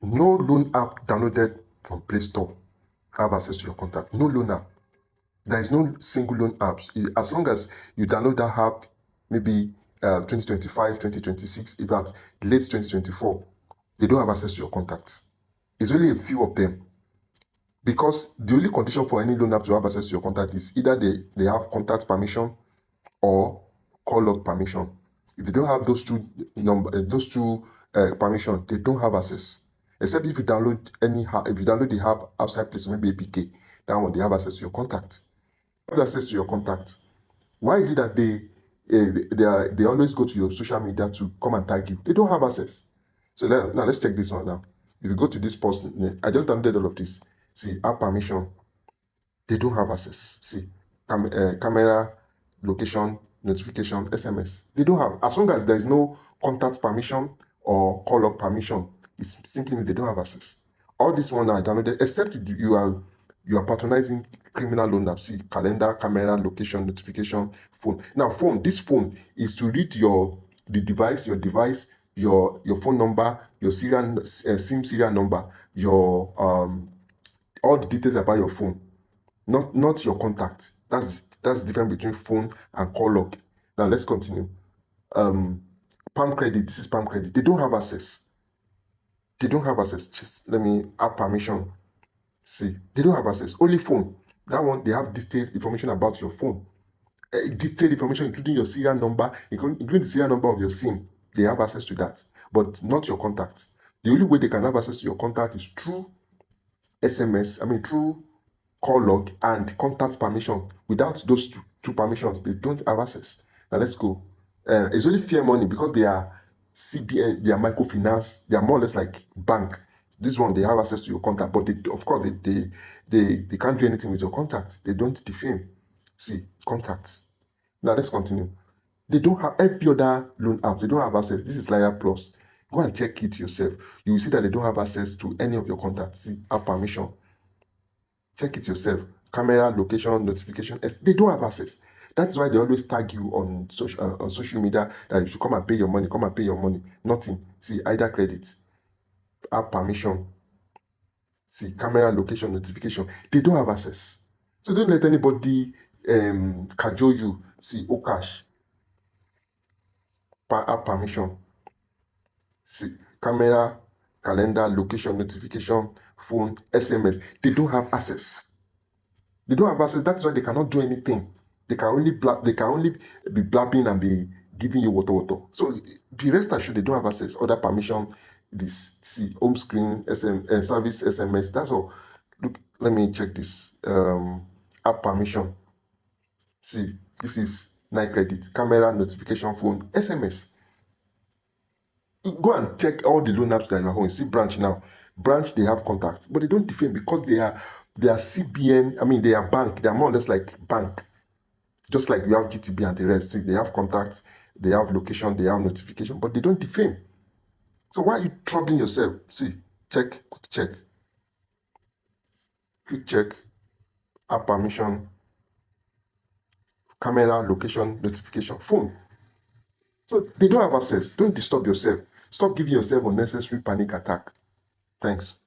No loan app downloaded from Play Store have access to your contact. No loan app. There is no single loan apps. As long as you download that app, maybe 2025, 2026, in fact, late 2024, they don't have access to your contacts. It's only a few of them. Because the only condition for any loan app to have access to your contact is either they have contact permission or call log permission. If they don't have those two permission, they don't have access. Except if you download if you download the app outside Play Store, maybe APK, that one they have access to your contact. Have access to your contact. Why is it that they always go to your social media to come and tag you? They don't have access. So now let's check this one now. If you go to this person, I just downloaded all of this. See, app permission. They don't have access. See, camera, location, notification, SMS. They don't have. As long as there is no contact permission or call log permission, it simply means they don't have access. All this one I downloaded, except you are patronizing criminal loan apps. See, calendar, camera, location, notification, phone. Now, this phone is to read your device, your phone number, your SIM serial number, your all the details about your phone, not your contact. That's the difference between phone and call log. Now let's continue. Palm Credit. This is Palm Credit. They don't have access. They don't have access. Just let me add permission. See, they don't have access. Only phone. That one, they have detailed information about your phone. Detailed information, including your serial number, including the serial number of your SIM. They have access to that, but not your contact. The only way they can have access to your contact is through SMS, through call log and contact permission. Without those two permissions, they don't have access. Now let's go. It's only Fair Money because they are CBN, they are microfinance, they are more or less like bank. This one, they have access to your contact, but of course, they can't do anything with your contact. They don't defame. See, contacts. Now let's continue. They don't have every other loan app. They don't have access. This is Lyra Plus. Go and check it yourself. You will see that they don't have access to any of your contacts. See, app permission. Check it yourself. Camera, location, notification. They don't have access. That's why they always tag you on social media that you should come and pay your money. Come and pay your money. Nothing. See, either credit, app permission. See, camera, location, notification. They don't have access. So don't let anybody cajole you. See, Okash, app permission. See, camera, calendar, location, notification, phone, SMS. They don't have access. They don't have access. That's why they cannot do anything. They can only be blabbing and be giving you water. So be rest assured they don't have access. Other permission, this home screen, service, SMS. That's all. Look, let me check this. App permission. See, this is Night Credit, camera, notification, phone, SMS. Go and check all the loan apps that you are on. See Branch now. Branch, they have contacts, but they don't defame because they are CBN. They are bank. They are more or less like bank. Just like we have GTB and the rest. See, they have contacts, they have location, they have notification, but they don't defame. So why are you troubling yourself? See, check, quick check. Quick check, app permission, camera, location, notification, phone. So they don't have access. Don't disturb yourself. Stop giving yourself unnecessary panic attack. Thanks.